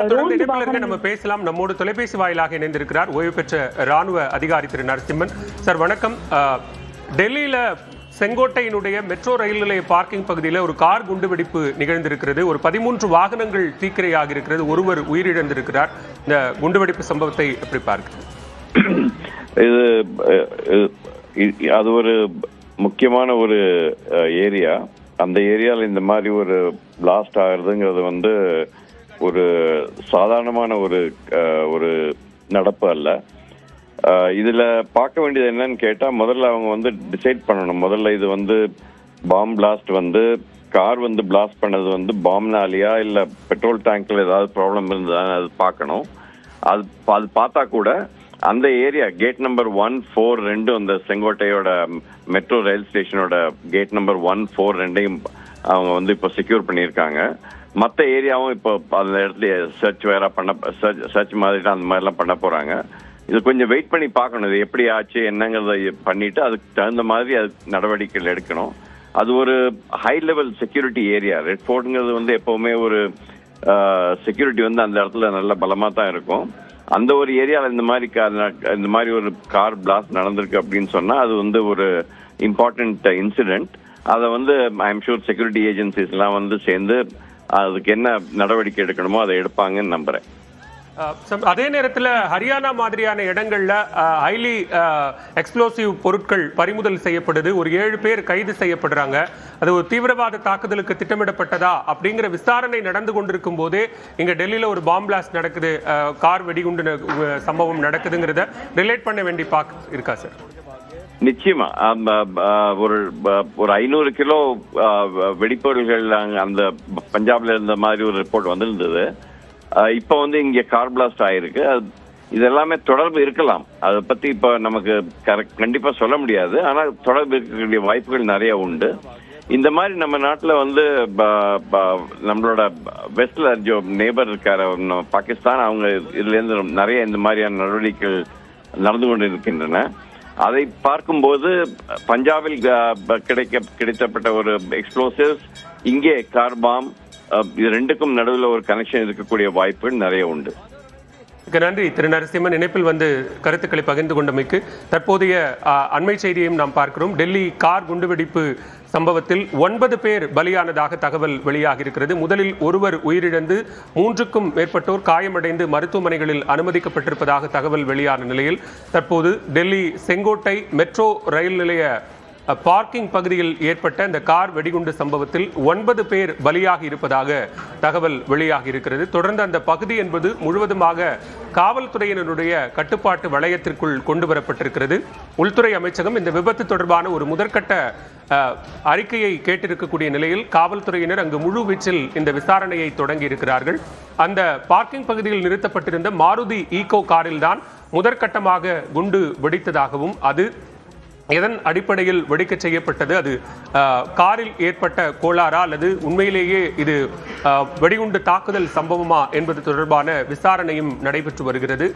நம்ம பேசலாம். நம்மோடு தொலைபேசி வாயிலாக இணைந்திருக்கிறார் ஓய்வு பெற்ற ராணுவ அதிகாரி திரு நரசிம்மன். சார் வணக்கம். டெல்லியில செங்கோட்டையினுடைய மெட்ரோ ரயில் நிலைய பார்க்கிங் பகுதியில் ஒரு கார் குண்டுவெடிப்பு நிகழ்ந்திருக்கிறது. ஒரு 13 வாகனங்கள் தீக்கிரையாகி இருக்கிறது. ஒருவர் உயிரிழந்திருக்கிறார். இந்த குண்டுவெடிப்பு சம்பவத்தை எப்படி பார்க்க? அது ஒரு முக்கியமான ஒரு ஏரியா. அந்த ஏரியாவில் இந்த மாதிரி ஒரு பிளாஸ்ட் ஆகுறதுங்கிறது ஒரு சாதாரணமான ஒரு நடப்பு அல்ல. இதுல பார்க்க வேண்டியது என்னன்னு கேட்டா, முதல்ல அவங்க டிசைட் பண்ணணும். முதல்ல இது பாம் பிளாஸ்ட் கார் பிளாஸ்ட் பண்ணது பாம்னாலியா இல்ல பெட்ரோல் டேங்க்ல ஏதாவது ப்ராப்ளம் இருந்ததா அது பார்க்கணும். அது பார்த்தா கூட அந்த ஏரியா கேட் நம்பர் 1, 4, 2 அந்த செங்கோட்டையோட மெட்ரோ ரயில் ஸ்டேஷனோட கேட் நம்பர் 1, 4, 2 அவங்க இப்போ செக்யூர் பண்ணியிருக்காங்க. மற்ற ஏரியாவும் இப்போ அந்த இடத்துல சர்ச் மாதிரி அந்த மாதிரிலாம் பண்ண போறாங்க. இது கொஞ்சம் வெயிட் பண்ணி பார்க்கணும், இது எப்படி ஆச்சு என்னங்கிறத பண்ணிட்டு அதுக்கு தகுந்த மாதிரி அது நடவடிக்கைகள் எடுக்கணும். அது ஒரு high level security area. Red ஃபோர்ட்ங்கிறது எப்பவுமே ஒரு செக்யூரிட்டி அந்த இடத்துல நல்ல பலமா தான் இருக்கும். அந்த ஒரு ஏரியாவில் இந்த மாதிரி ஒரு கார் பிளாஸ்ட் நடந்திருக்கு அப்படின்னு சொன்னா அது ஒரு இம்பார்ட்டன்ட் இன்சிடென்ட். அதை I am sure security agencies எல்லாம் சேர்ந்து அதுக்கு என்ன நடவடிக்கை எடுக்கணுமோ அதை எடுப்பாங்கன்னு நம்புறேன். அதே நேரத்தில் ஹரியானா மாதிரியான இடங்கள்ல ஹைலி எக்ஸ்ப்ளோசிவ் பொருட்கள் பறிமுதல் செய்யப்படுது. ஒரு 7 பேர் கைது செய்யப்படுறாங்க. அது ஒரு தீவிரவாத தாக்குதலுக்கு திட்டமிடப்பட்டதா அப்படிங்கிற விசாரணை நடந்து கொண்டிருக்கும் போதே இங்க டெல்லியில ஒரு பாம் பிளாஸ்ட் நடக்குது, கார் வெடிகுண்டு சம்பவம் நடக்குதுங்கிறத ரிலேட் பண்ண வேண்டி இருக்கா சார்? நிச்சயமா ஒரு 500 கிலோ வெடிப்பொருள்கள் அந்த பஞ்சாப்ல இருந்த மாதிரி ஒரு ரிப்போர்ட் வந்திருந்தது. இப்ப இங்க கார் பிளாஸ்ட் ஆயிருக்கு. இது எல்லாமே தொடர்பு இருக்கலாம். அதை பத்தி இப்ப நமக்கு கண்டிப்பா சொல்ல முடியாது. ஆனா தொடர்பு இருக்கக்கூடிய வாய்ப்புகள் நிறைய உண்டு. இந்த மாதிரி நம்ம நாட்டுல நம்மளோட வெஸ்ட்ல நேபர் இருக்காரு பாகிஸ்தான், அவங்க இதுல இருந்து நிறைய இந்த மாதிரியான நடவடிக்கைகள் நடந்து கொண்டு இருக்கின்றன. அதை பார்க்கும்போது பஞ்சாபில் கிடைக்கப்பட்ட ஒரு எக்ஸ்ப்ளோசிவ்ஸ், இங்கே கார் பாம், இது ரெண்டுக்கும் நடுவில் ஒரு கனெக்ஷன் இருக்கக்கூடிய வாய்ப்புகள் நிறைய உண்டு. நன்றி திரு நரசிம்மன், இணைப்பில் கருத்துக்களை பகிர்ந்து கொண்டமைக்கு. தற்போதைய அண்மை செய்தியையும் நாம் பார்க்கிறோம். டெல்லி கார் குண்டுவெடிப்பு சம்பவத்தில் 9 பேர் பலியானதாக தகவல் வெளியாகி இருக்கிறது. முதலில் ஒருவர் உயிரிழந்து 3க்கும் மேற்பட்டோர் காயமடைந்து மருத்துவமனைகளில் அனுமதிக்கப்பட்டிருப்பதாக தகவல் வெளியான நிலையில் தற்போது டெல்லி செங்கோட்டை மெட்ரோ ரயில் நிலைய பார்க்கிங் பகுதியில் ஏற்பட்ட இந்த கார் வெடிகுண்டு சம்பவத்தில் 9 பேர் பலியாகி இருப்பதாக தகவல் வெளியாகி இருக்கிறது. தொடர்ந்து அந்த பகுதி என்பது முழுவதுமாக காவல்துறையினருடைய கட்டுப்பாட்டு வளையத்திற்குள் கொண்டு வரப்பட்டிருக்கிறது. உள்துறை அமைச்சகம் இந்த விபத்து தொடர்பான ஒரு முதற்கட்ட அறிக்கையை கேட்டிருக்கக்கூடிய நிலையில் காவல்துறையினர் அங்கு முழு வீச்சில் இந்த விசாரணையை தொடங்கி இருக்கிறார்கள். அந்த பார்க்கிங் பகுதியில் நிறுத்தப்பட்டிருந்த மாருதி ஈகோ காரில் தான் முதற்கட்டமாக குண்டு வெடித்ததாகவும், அது எதன் அடிப்படையில் வெடிக்க செய்யப்பட்டது, அது காரில் ஏற்பட்ட கோளாறா அல்லது உண்மையிலேயே இது வெடிகுண்டு தாக்குதல் சம்பவமா என்பது தொடர்பான விசாரணையும் நடைபெற்று வருகிறது.